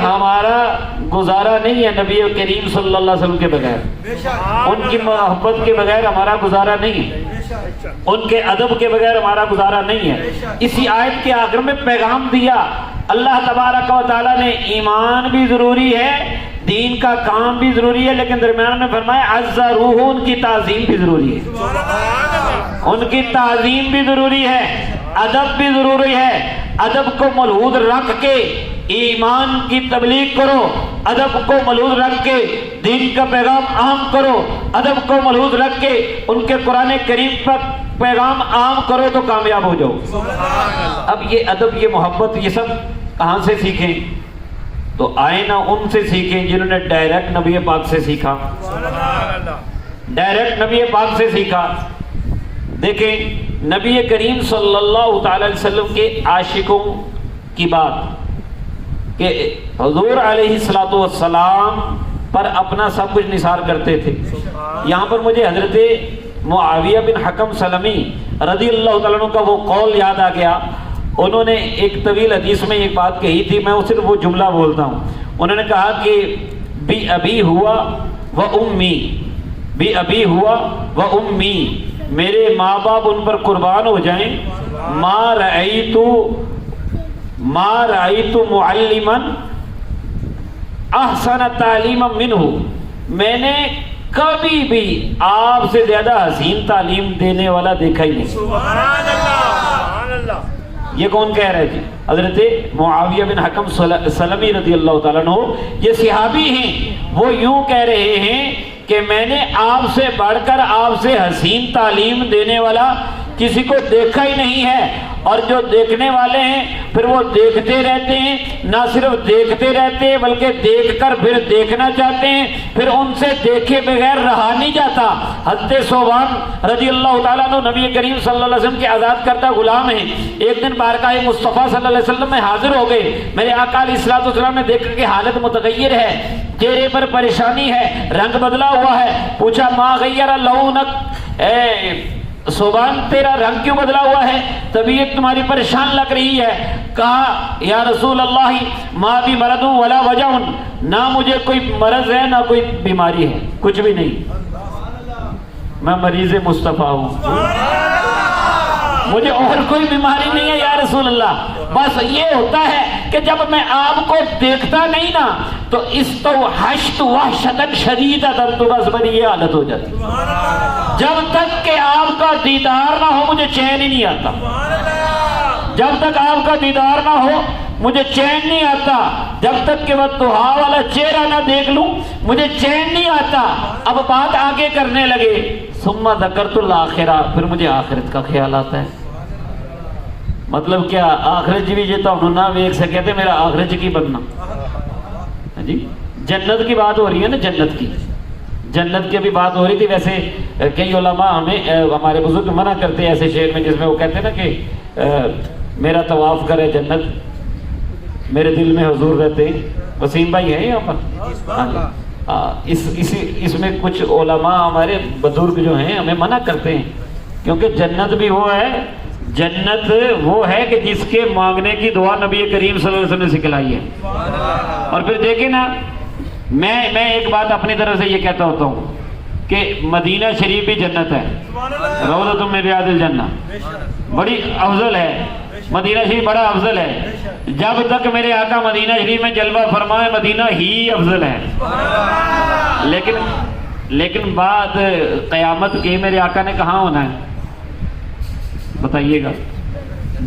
ہمارا گزارا نہیں ہے نبی کریم صلی اللہ علیہ وسلم کے بغیر، ان کی محبت کے بغیر ہمارا گزارا نہیں ہے، ان کے ادب کے بغیر ہمارا گزارا نہیں ہے۔ اسی آیت کے آخر میں پیغام دیا اللہ تبارک و تعالیٰ نے، ایمان بھی ضروری ہے، دین کا کام بھی ضروری ہے، لیکن درمیان میں فرمایا عز روح، ان کی تعظیم بھی ضروری ہے، ان کی تعظیم بھی ضروری ہے، ادب بھی ضروری ہے۔ ادب کو ملحوظ رکھ کے ایمان کی تبلیغ کرو، ادب کو ملحوظ رکھ کے دین کا پیغام عام کرو، ادب کو ملحوظ رکھ کے ان کے قرآن کریم پر پیغام عام کرو تو کامیاب ہو جاؤ۔ اب یہ ادب، یہ محبت، یہ سب کہاں سے سیکھیں؟ تو آئے نا ان سے سیکھیں جنہوں نے ڈائریکٹ نبی پاک سے سیکھا، ڈائریکٹ نبی پاک سے سیکھا۔ دیکھیں نبی کریم صلی اللہ تعالی علیہ وسلم کے عاشقوں کی بات کہ حضور علیہ الصلوۃ والسلام پر اپنا سب کچھ نثار کرتے تھے۔ یہاں پر مجھے حضرت معاویہ بن حکم سلمی رضی اللہ تعالیٰ عنہ کا وہ قول یاد آ گیا۔ انہوں نے ایک طویل حدیث میں ایک بات کہی تھی، میں صرف وہ جملہ بولتا ہوں۔ انہوں نے کہا کہ بی ابی ہوا و امی، بی ابی ہوا و امی، میرے ماں باپ ان پر قربان ہو جائیں، ما رأیت معلما احسن تعلیما منہ، میں نے کبھی بھی آپ سے زیادہ حسین تعلیم دینے والا دیکھا ہی نہیں۔ سبحان اللہ۔ یہ کون کہہ رہے تھے؟ حضرت معاویہ بن حکم سلمی رضی اللہ تعالیٰ عنہ، یہ صحابی ہیں، وہ یوں کہہ رہے ہیں کہ میں نے آپ سے بڑھ کر آپ سے حسین تعلیم دینے والا کسی کو دیکھا ہی نہیں ہے۔ اور جو دیکھنے والے ہیں پھر وہ دیکھتے رہتے ہیں، نہ صرف دیکھتے رہتے ہیں بلکہ دیکھ کر پھر دیکھنا چاہتے ہیں، پھر ان سے دیکھے بغیر رہا نہیں جاتا۔ حضرت صوبان رضی اللہ تعالیٰ عنہ نبی کریم صلی اللہ علیہ وسلم کے آزاد کردہ غلام ہیں، ایک دن بارگاہ مصطفیٰ صلی اللہ علیہ وسلم میں حاضر ہو گئے۔ میرے آقا علیہ الصلوۃ والسلام نے دیکھا کہ حالت متغیر ہے، چہرے پر پریشانی ہے، رنگ بدلا ہوا ہے۔ پوچھا ما غیر لونک، اے صوبان تیرا رنگ کیوں بدلا ہوا ہے، طبیعت تمہاری پریشان لگ رہی ہے؟ کہا یا رسول اللہ ما بھی مرض ولا وجع، نہ مجھے کوئی مرض ہے نہ کوئی بیماری ہے، کچھ بھی نہیں، میں مریض مصطفیٰ ہوں، مجھے اور کوئی بیماری نہیں ہے یا رسول اللہ۔ بس یہ ہوتا ہے کہ جب میں آپ کو دیکھتا نہیں نا تو استوحشت وحشتا شدیدۃ، تو بس میری یہ حالت ہو جاتی، جب تک کہ آپ کا دیدار نہ ہو مجھے چین ہی نہیں آتا، جب تک آپ کا دیدار نہ ہو مجھے چین نہیں آتا، جب تک کہ وہ توہا والا چہرہ نہ دیکھ لوں مجھے چین نہیں آتا۔ اب بات آگے کرنے لگے، ثم ذکرت الآخرہ، پھر مجھے آخرت کا خیال آتا ہے۔ مطلب کیا؟ آخرت جی بھی جیتا ہوں نہ ویک سکے تھے، میرا آخرت کی بننا جی، جنت کی بات ہو رہی ہے نا، جنت کی، جنت کی ابھی بات ہو رہی تھی۔ ویسے کئی علماء ہمیں، ہمارے بزرگ منع کرتے ہیں ایسے شعر میں جس میں وہ کہتے ہیں نا کہ میرا طواف کرے جنت، میرے دل میں حضور رہتے ہیں۔ وسیم بھائی ہیں یہاں پر؟ اس میں کچھ علماء ہمارے بزرگ جو ہیں ہمیں منع کرتے ہیں، کیونکہ جنت بھی وہ ہے، جنت وہ ہے کہ جس کے مانگنے کی دعا نبی کریم صلی اللہ علیہ وسلم نے سکھلائی ہے۔ اور پھر دیکھیں نا، میں ایک بات اپنی طرف سے یہ کہتا ہوتا ہوں کہ مدینہ شریف بھی جنت ہے، روضۃ من ریاض الجنہ، بڑی افضل ہے، مدینہ شریف بڑا افضل ہے۔ جب تک میرے آقا مدینہ شریف میں جلوہ فرمائے مدینہ ہی افضل ہے، لیکن بعد قیامت کے میرے آقا نے کہاں ہونا ہے بتائیے گا؟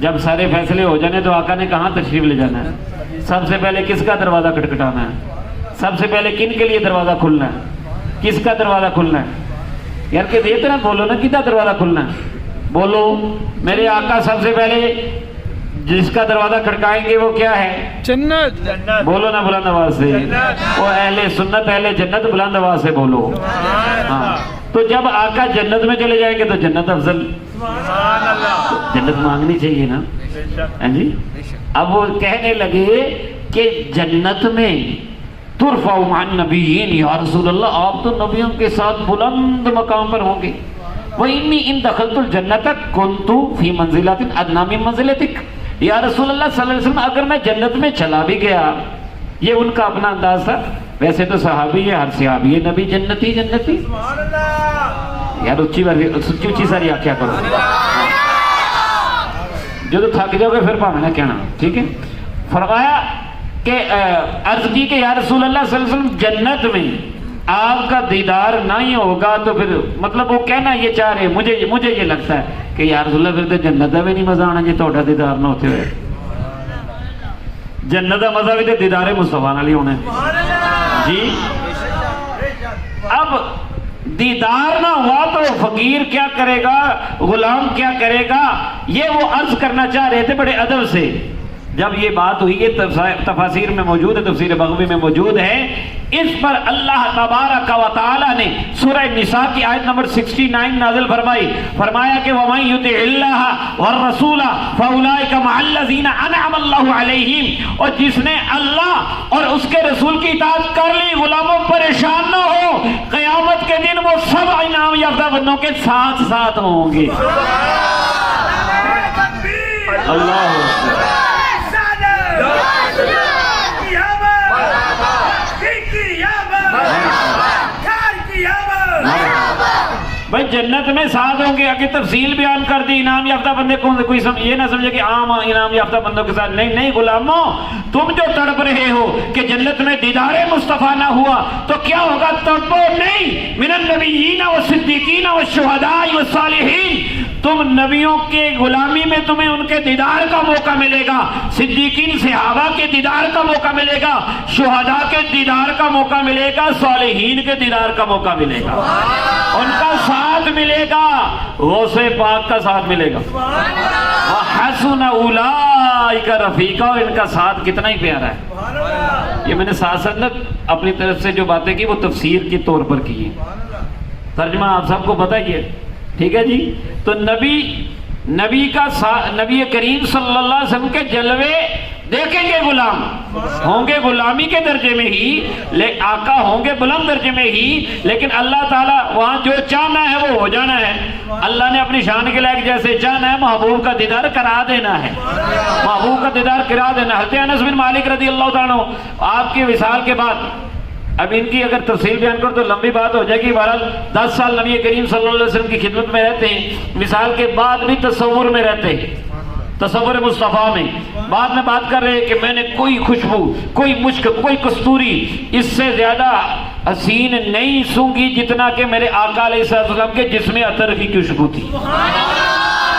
جب سارے فیصلے ہو جانے تو آقا نے کہاں تشریف لے جانا ہے؟ سب سے پہلے کس کا دروازہ کھٹکھٹانا ہے؟ سب سے پہلے کن کے لیے دروازہ کھلنا ہے؟ کس کا دروازہ کھلنا ہے؟ یار کہ دیتے نا، بولو نا، کتا دروازہ کھلنا ہے؟ بولو۔ میرے آقا سب سے پہلے جس کا دروازہ کھڑکائیں گے وہ کیا ہے؟ جنت۔ بولو نا بلند آواز سے، وہ اہل سنت اہل جنت، بلند آواز سے بولو۔ ہاں، تو جب آقا جنت میں چلے جائیں گے تو جنت افضل، جنت مانگنی چاہیے نا، ہاں جی۔ اب وہ کہنے لگے کہ جنت میں ترفع مع النبیین، یا رسول اللہ آپ تو نبیوں کے ساتھ بلند مقام پر ہوں گے۔ وَإِنِّي إِن دَخَلْتُ الْجَنَّةَ كُنْتُ فِي مَنزِلَةٍ أَدْنَىٰ مِن مَنزِلَتِكَ، یا رسول اللہ صلی اللہ علیہ وسلم اگر میں جنت میں چلا بھی گیا یہ ان کا اپنا انداز تھا. ویسے تو صحابی ہے, ہر صحابی ہے نبی جنتی جنتی. یار اچھی ساری آخیا کرو, جو تو تھک جاؤ گے پھر پاؤں نہ کہنا, ٹھیک ہے. فرمایا کہ عرض کی کہ یا رسول اللہ صلی اللہ علیہ وسلم جنت میں آپ کا دیدار نہیں ہوگا تو پھر مطلب وہ کہنا یہ چاہ رہے, مجھے یہ لگتا ہے کہ یا رسول اللہ پھر تو جنت کا بھی نہیں مزہ آنا جی تھوڑا دیدار نہ ہوتے ہوئے. جنت کا مزہ بھی تو دیدار مصطفیٰ نال ہی ہونا ہے جی. اب دیدار نہ ہوا تو فقیر کیا کرے گا, غلام کیا کرے گا, یہ وہ عرض کرنا چاہ رہے تھے بڑے ادب سے. جب یہ بات ہوئی, یہ تفاسیر میں موجود ہے, تفسیر بغوی میں موجود ہے. اس پر اللہ تبارک و تعالی نے سورہ نساء کی آیت نمبر 69 نازل فرمائی. فرمایا کہ وَمَن يُطِعِ اللَّهَ وَالرَّسُولَ فَأُولَٰئِكَ مَعَ الَّذِينَ أَنْعَمَ اللَّهُ عَلَيْهِمْ. اور جس نے اللہ اور اس کے رسول کی اطاعت کر لی, غلاموں پریشان نہ ہو, قیامت کے دن وہ سب انعام یافتہ بندوں کے ساتھ ساتھ ہوں گے. اللہ بھائی جنت میں ساتھ ہوں گے. آگے تفصیل بیان کر دی, انعام یافتہ بندے کون سے, کوئی یہ نہ سمجھے کہ عام انعام یافتہ بندوں کے ساتھ. نہیں غلاموں, تم جو تڑپ رہے ہو کہ جنت میں دیدار مصطفیٰ نہ ہوا تو کیا ہوگا, تڑپو نہیں. من النبیین والصدیقین والشہداء والصالحین. تم نبیوں کے غلامی میں تمہیں ان کے دیدار کا موقع ملے گا, صدیقین صحابہ کے دیدار کا موقع ملے گا, شہداء کے دیدار کا موقع ملے گا, صالحین کے دیدار کا موقع ملے گا, ان کا ساتھ ملے گا, غوث پاک کا ساتھ ملے گا. وَحَسُنَ أُولَٰئِكَ رَفِيقًا. ان کا ساتھ کتنا ہی پیارا ہے. یہ میں نے ساتھ ساتھ اپنی طرف سے جو باتیں کی وہ تفسیر کے طور پر کی ہیں, ترجمہ آپ سب کو پتہ ہی ہے, ٹھیک ہے جی. تو نبی کریم صلی اللہ علیہ وسلم کے جلوے دیکھیں گے غلام, ہوں گے غلامی کے درجے میں ہی, آقا ہوں گے بلند درجے میں ہی, لیکن اللہ تعالیٰ وہاں جو چاہنا ہے وہ ہو جانا ہے. اللہ نے اپنی شان کے لائق جیسے چاہنا ہے محبوب کا دیدار کرا دینا ہے, محبوب کا دیدار کرا دینا. حضرت انس بن مالک رضی اللہ تعالیٰ عنہ آپ کے وصال کے بعد, اب ان کی اگر تفصیل بیان کر تو لمبی بات ہو جائے گی. بہرحال 10 سال نبی کریم صلی اللہ علیہ وسلم کی خدمت میں رہتے ہیں, وصال کے بعد بھی تصور میں رہتے ہیں, تصور مصطفیٰ میں. بعد میں بات کر رہے ہیں کہ میں نے کوئی خوشبو, کوئی مشک, کوئی کستوری اس سے زیادہ حسین نہیں سونگی جتنا کہ میرے آقا علیہ السلام کے جسم عطر کی خوشبو تھی.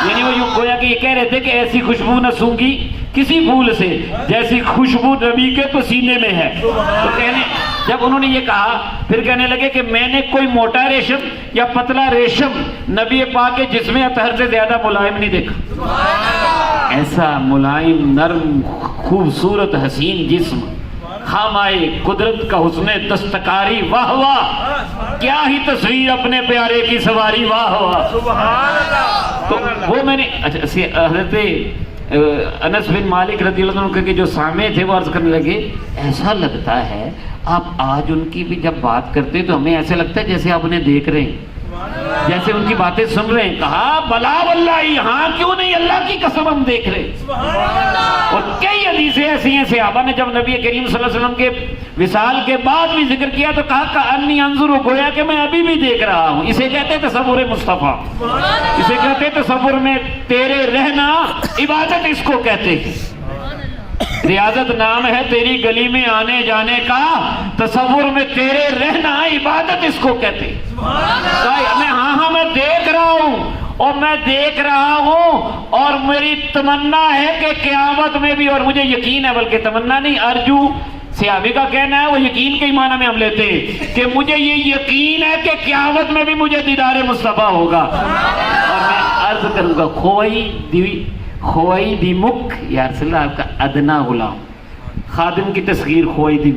یعنی وہ یوں گویا کہ یہ کہہ رہے تھے کہ ایسی خوشبو نہ سونگی کسی پھول سے جیسی خوشبو نبی کے پسینے میں ہے. تو جب انہوں نے یہ کہا پھر کہنے لگے کہ میں نے کوئی موٹا ریشم یا پتلا ریشم نبی پاک کے جسم اطہر سے زیادہ ملائم نہیں دیکھا. ایسا ملائم, نرم, خوبصورت, حسین جسم, خامائے قدرت کا حسن دستکاری, واہ واہ کیا ہی تصویر اپنے پیارے کی سواری, واہ واہ. تو وہ میں نے حضرت انس بن مالک رضی اللہ عنہ کے جو سامع تھے وہ عرض کرنے لگے ایسا لگتا ہے آپ آج ان کی بھی جب بات کرتے تو ہمیں ایسے لگتا ہے جیسے آپ انہیں دیکھ رہے ہیں, جیسے ان کی باتیں سن رہے ہیں. کہا بلا واللہ, ہاں کیوں نہیں, اللہ کی قسم ہم دیکھ رہے ہیں. اور کئی حدیثیں ایسی ہیں صحابہ نے جب نبی کریم صلی اللہ علیہ وسلم کے وصال کے بعد بھی ذکر کیا تو کہا کأنی انظر, گویا کہ میں ابھی بھی دیکھ رہا ہوں. اسے کہتے تصور مصطفیٰ, اسے کہتے تصور میں تیرے رہنا, عبادت اس کو کہتے ہیں. ریاضت نام ہے تیری گلی میں آنے جانے کا, تصور میں تیرے رہنا عبادت اس کو کہتے ہیں. میں دیکھ رہا ہوں, اور میں دیکھ رہا ہوں, اور میری تمنا ہے کہ قیامت میں بھی, اور مجھے یقین ہے, بلکہ تمنا نہیں, ارجو صحابی کا کہنا ہے, وہ یقین کے معنی میں ہم لیتے ہیں کہ مجھے یہ یقین ہے کہ قیامت میں بھی مجھے دیدار مصطفیٰ ہوگا. اور میں عرض کروں گا خوئی دی مک, یا رسول اللہ آپ کا ادنا غلام, خادم کی تصغیر خوئی دی,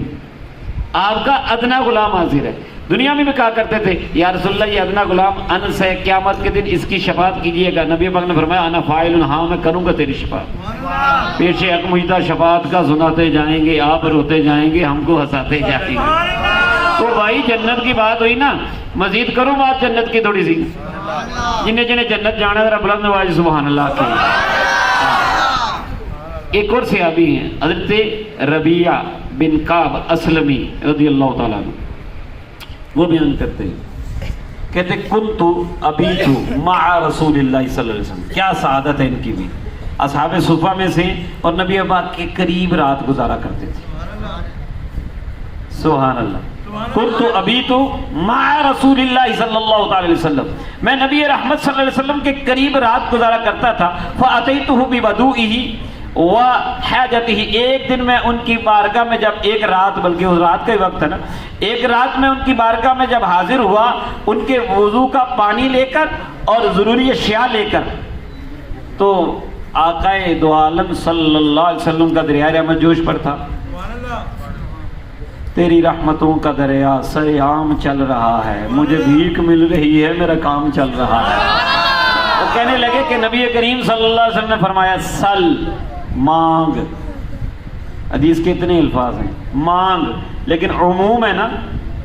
آپ کا ادنا غلام حاضر ہے. دنیا میں بھی کہا کرتے تھے یا رسول اللہ یہ ادنا غلام انس ہے, قیامت کے دن اس کی شفاعت کیجئے گا. نبی پاک نے فرمایا انا فاعل, ہاں میں کروں گا تیری شفاعت. پیش حق مجدہ شفاعت کا سناتے جائیں گے, آپ روتے جائیں گے, ہم کو ہنساتے جائیں گے. تو بھائی جنت کی بات ہوئی نا, مزید کروں بات جنت کی تھوڑی سی. جنہیں جنت جانا ذرا بلند آواز سبحان اللہ کی. ایک اور صحابی ہیں حضرت ربیعہ بن کعب اسلمی رضی اللہ تعالیٰ عنہ وہ بیان کرتے ہیں، کہتے کنت ابیت مع رسول اللہ صلی اللہ علیہ وسلم. کیا سعادت ہے ان کی بھی، اصحاب صفہ میں سے اور نبی پاک کے قریب رات گزارا کرتے تھے. سبحان اللہ. کنت ابیت مع رسول اللہ صلی اللہ تعالی وسلم، میں نبی رحمت صلی اللہ علیہ وسلم کے قریب رات گزارا کرتا تھا. فاتیتہ بوضوئہ وحاجتہ، ایک دن میں ان کی بارگاہ میں جب ایک رات، بلکہ اس رات کا ہی وقت ہے نا، ایک رات میں ان کی بارگاہ میں جب حاضر ہوا ان کے وضو کا پانی لے کر اور ضروری اشیاء لے کر، تو آقا دو عالم صلی اللہ علیہ وسلم کا دریا رحمت جوش پر تھا. تیری رحمتوں کا دریا سر عام چل رہا ہے، مجھے بھیک مل رہی ہے، میرا کام چل رہا ہے. وہ کہنے لگے کہ نبی کریم صلی اللہ علیہ وسلم نے فرمایا سل، مانگ. حدیث کے اتنے الفاظ ہیں، مانگ، لیکن عموم ہے نا،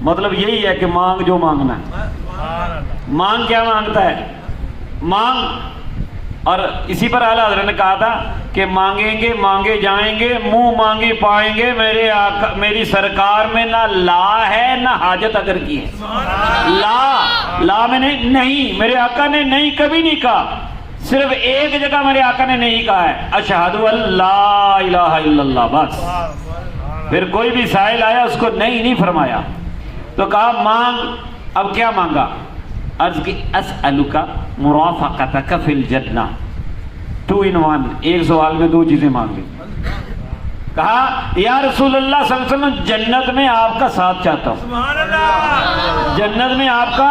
مطلب یہی ہے کہ مانگ جو مانگنا ہے. مانگ کیا مانگتا ہے؟ مانگ. اور اسی پر اعلیٰ حضرت نے کہا تھا کہ مانگیں گے مانگے جائیں گے، منہ مانگی پائیں گے. میرے آقا میری سرکار میں نہ لا ہے نہ حاجت اگر کی ہے. لا میں نہیں، میرے آقا نے نہیں کبھی نہیں کہا. صرف ایک جگہ میرے آقا نے نہیں کہا ہے، اشہد ان لا الہ الا اللہ، بس. پھر کوئی بھی سائل آیا اس کو نہیں فرمایا. تو کہا مانگ. اب کیا مانگا؟ عرض کی اسألک مرافقتک فی الجنہ. 2 in 1، ایک سوال میں 2 چیزیں مانگ لی. کہا یا رسول اللہ صلی اللہ علیہ وسلم جنت میں آپ کا ساتھ چاہتا ہوں، جنت میں آپ کا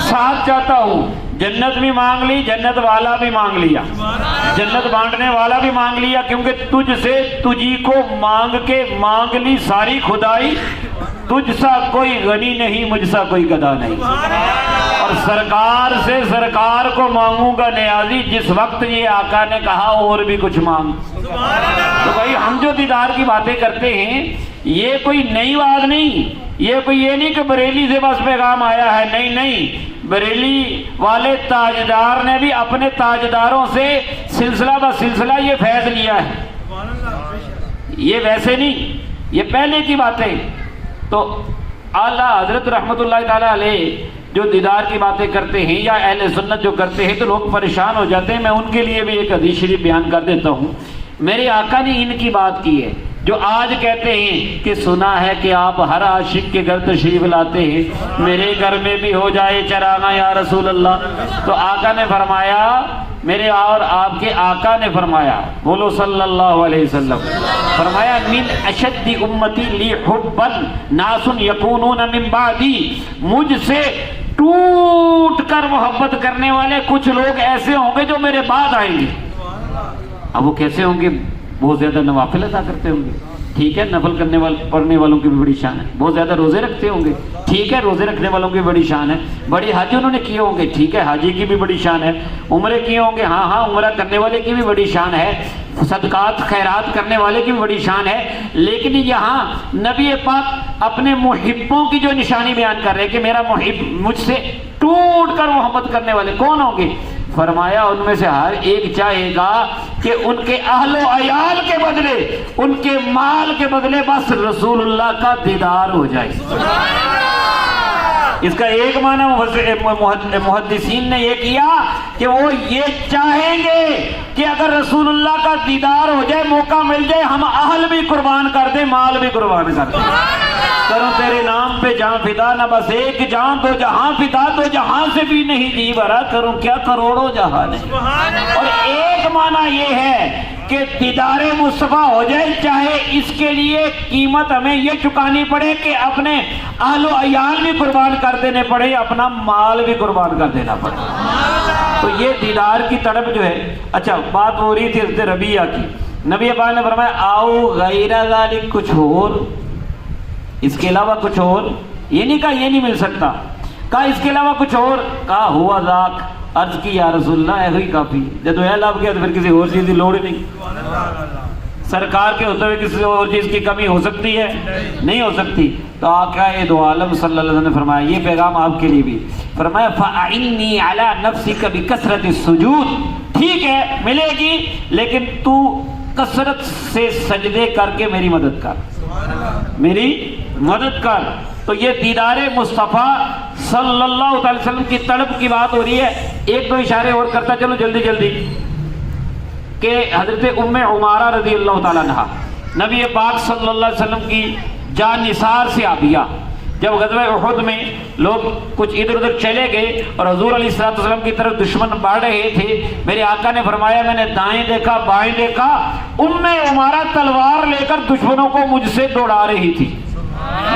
ساتھ چاہتا ہوں. جنت بھی مانگ لی، جنت والا بھی مانگ لیا، جنت بانٹنے والا بھی مانگ لیا، کیونکہ تجھ سے تجھی کو مانگ کے مانگ لی ساری خدائی. تجھ سا کوئی غنی نہیں، مجھ سا کوئی گدا نہیں. اور سرکار سے سرکار کو مانگوں گا نیازی. جس وقت یہ آقا نے کہا اور بھی کچھ مانگ. تو بھائی ہم جو دیدار کی باتیں کرتے ہیں یہ کوئی نئی بات نہیں، یہ کوئی یہ نہیں کہ بریلی سے بس پیغام آیا ہے. نہیں، بریلی والے تاجدار نے بھی اپنے تاجداروں سے سلسلہ بہ سلسلہ یہ فیض لیا ہے. یہ ویسے نہیں، یہ پہلے کی باتیں. تو اعلیٰ حضرت رحمت اللہ تعالیٰ علیہ جو دیدار کی باتیں کرتے ہیں یا اہل سنت جو کرتے ہیں تو لوگ پریشان ہو جاتے ہیں. میں ان کے لیے بھی ایک حدیث شریف بیان کر دیتا ہوں. میرے آقا نے ان کی بات کی ہے جو آج کہتے ہیں کہ سنا ہے کہ آپ ہر عاشق کے گھر تشریف لاتے ہیں، میرے گھر میں بھی ہو جائے چراغاں یا رسول اللہ. تو آقا نے فرمایا، میرے اور آپ کے آقا نے فرمایا، بولو صلی اللہ علیہ وسلم، فرمایا من اشد امتی لی حبا ناس یکونون من بعدی، مجھ سے ٹوٹ کر محبت کرنے والے کچھ لوگ ایسے ہوں گے جو میرے بعد آئیں گے. اب وہ کیسے ہوں گے؟ بہت زیادہ نوافل ادا کرتے ہوں گے، ٹھیک ہے، نفل کرنے والے پڑھنے والوں کی بھی بڑی شان ہے. بہت زیادہ روزے رکھتے ہوں گے، ٹھیک ہے، روزے رکھنے والوں کی بڑی شان ہے. بڑی حج انہوں نے کیے ہوں گے، ٹھیک ہے، حاجی کی بھی بڑی شان ہے. عمرے کیے ہوں گے، ہاں عمرہ کرنے والے کی بھی بڑی شان ہے. صدقات خیرات کرنے والے کی بھی بڑی شان ہے. لیکن یہاں نبی پاک اپنے محبوں کی جو نشانی بیان کر رہے ہیں کہ میرا محب مجھ سے ٹوٹ کر محبت کرنے والے کون ہوں گے؟ فرمایا ان میں سے ہر ایک چاہے گا کہ ان کے اہل و عیال کے بدلے، ان کے مال کے بدلے بس رسول اللہ کا دیدار ہو جائے. اس کا ایک معنی محدثین نے یہ کیا کہ وہ یہ چاہیں گے کہ اگر رسول اللہ کا دیدار ہو جائے، موقع مل جائے، ہم اہل بھی قربان کر دیں، مال بھی قربان کر دیں. کروں تیرے نام پہ جان فدا، نہ بس ایک جان دو جہاں فدا، دو جہاں سے بھی نہیں جی بھرا، کروں کیا کروڑوں جہان ہے. اور ایک معنی یہ ہے کہ دیدار مصطفیٰ ہو جائے، چاہے اس کے لیے قیمت ہمیں یہ چکانی پڑے کہ اپنے اہل و عیال بھی قربان کر دینے پڑے، اپنا مال بھی قربان کر دینا پڑے. تو یہ دیدار کی تڑپ جو ہے. اچھا، بات ہو رہی تھی حضرت ربیعہ کی. نبی پاک نے فرمایا آؤ غیر ذالک، کچھ اور، اس کے علاوہ کچھ اور. یہ نہیں کہا یہ نہیں مل سکتا، کہا اس کے علاوہ کچھ اور. کہا ہوا ذاک. عرض کی یا رسول اللہ ایسا ہی کافی. جب اے لب گیا تو پھر کسی اور چیز کی لوڑ ہی نہیں. سرکار کے ہوتے ہوئے کسی اور چیز کی کمی ہو سکتی ہے؟ نہیں ہو سکتی. تو آقا دو عالم صلی اللہ علیہ وسلم نے فرمایا یہ پیغام آپ کے لیے بھی. فرمایا فَأَعِنِّي عَلَى نَفْسِكَ بِكَثْرَةِ السُّجُودِ، ٹھیک ہے ملے گی، لیکن تو کثرت سے سجدے کر کے میری مدد کر، میری مدد کر۔ تو یہ دیدار مصطفیٰ صلی اللہ علیہ وسلم کی طلب کی بات ہو رہی ہے۔ ایک دو اشارے اور کرتا چلو جلدی جلدی، کہ حضرت ام عمارہ رضی اللہ تعالیٰ عنہا نبی پاک صلی اللہ علیہ وسلم کی جان نثار سے آبیہ، جب غزوہ احد میں لوگ کچھ ادھر ادھر چلے گئے اور حضور علیہ الصلوۃ والسلام کی طرف دشمن بڑھ رہے تھے، میرے آقا نے فرمایا میں نے دائیں دیکھا بائیں دیکھا، ام عمارہ تلوار لے کر دشمنوں کو مجھ سے دوڑا رہی تھی،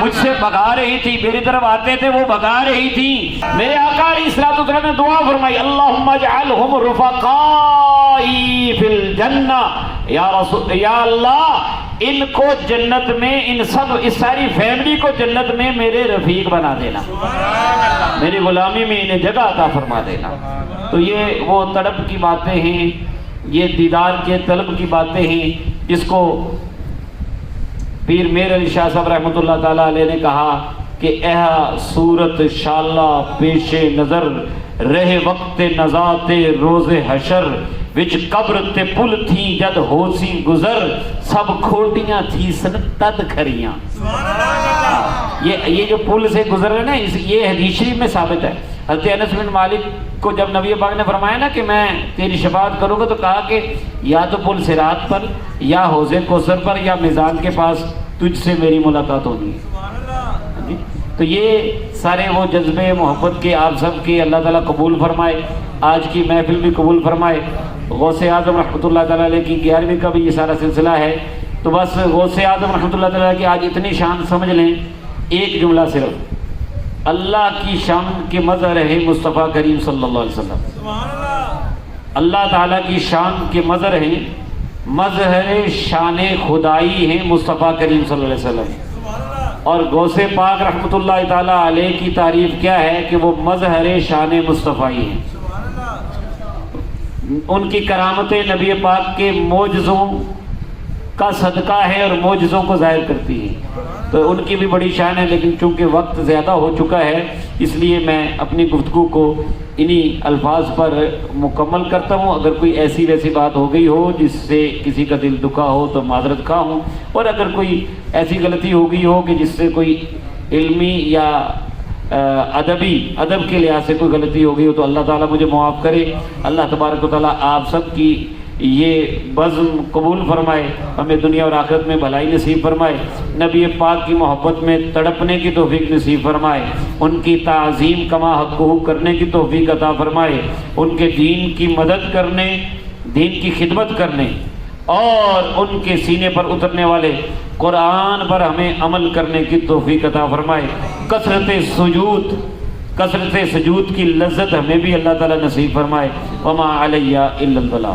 مجھ سے بھگا رہی تھی، میری طرف آتے تھے وہ بھگا رہی تھی۔ میرے آقا علیہ الصلوۃ والسلام نے دعا فرمائی اللہم اجعلہم رفقائی فی الجنہ، یا اللہ ان کو جنت میں، ان سب اس ساری فیملی کو جنت میں میرے رفیق بنا دینا، میری غلامی میں انہیں جگہ عطا فرما دینا۔ تو یہ وہ طلب کی باتیں ہیں، یہ دیدار کے طلب کی باتیں ہیں جس کو پیر میر علی شاہ صاحب رحمۃ اللہ تعالیٰ علیہ نے کہا کہ اے صورت شاللہ پیش نظر، رہ وقت نزات روز حشر، وچ قبر تے پل تھی جد ہوسی گزر، سب کھوٹیاں تھی سن تد کھریاں۔ یہ جو پل سے گزر رہے نا، یہ حدیث شریف میں ثابت ہے۔ حضرت انس بن مالک کو جب نبی پاک نے فرمایا نا کہ میں تیری شفاعت کروں گا، تو کہا کہ یا تو پل صراط پر، یا حوض کوثر پر، یا میزان کے پاس تجھ سے میری ملاقات ہونی ہے۔ تو یہ سارے وہ جذبے محبت کے آپ سب کے اللہ تعالیٰ قبول فرمائے، آج کی محفل بھی قبول فرمائے۔ غوث اعظم رحمۃ اللہ تعالیٰ علیہ کی 11ویں کا بھی یہ سارا سلسلہ ہے، تو بس غوث اعظم رحمۃ اللہ تعالیٰ کی آج اتنی شان سمجھ لیں، ایک جملہ صرف، اللہ کی شان کے مظہر ہے مصطفیٰ کریم صلی اللہ علیہ وسلم۔ اللہ تعالیٰ کی شان کے مظہر ہیں، مظہر شان خدائی ہیں مصطفیٰ کریم صلی اللہ علیہ وسلم۔ اور غوث پاک رحمۃ اللہ تعالیٰ علیہ کی تعریف کیا ہے کہ وہ مظہر شان مصطفائی ہیں۔ ان کی کرامتیں نبی پاک کے معجزوں کا صدقہ ہے اور معجزوں کو ظاہر کرتی ہیں، تو ان کی بھی بڑی شان ہے۔ لیکن چونکہ وقت زیادہ ہو چکا ہے، اس لیے میں اپنی گفتگو کو انہی الفاظ پر مکمل کرتا ہوں۔ اگر کوئی ایسی ویسی بات ہو گئی ہو جس سے کسی کا دل دکھا ہو تو معذرت خواہ ہوں، اور اگر کوئی ایسی غلطی ہو گئی ہو کہ جس سے کوئی علمی یا ادب کے لحاظ سے کوئی غلطی ہو گئی ہو تو اللہ تعالیٰ مجھے معاف کرے۔ اللہ تبارک و تعالیٰ آپ سب کی یہ بزم قبول فرمائے، ہمیں دنیا اور آخرت میں بھلائی نصیب فرمائے، نبی پاک کی محبت میں تڑپنے کی توفیق نصیب فرمائے، ان کی تعظیم کما حقہ کرنے کی توفیق عطا فرمائے، ان کے دین کی مدد کرنے، دین کی خدمت کرنے اور ان کے سینے پر اترنے والے قرآن پر ہمیں عمل کرنے کی توفیق عطا فرمائے۔ کثرت سجود کی لذت ہمیں بھی اللہ تعالیٰ نصیب فرمائے۔ وما علیہ الا البلاغ۔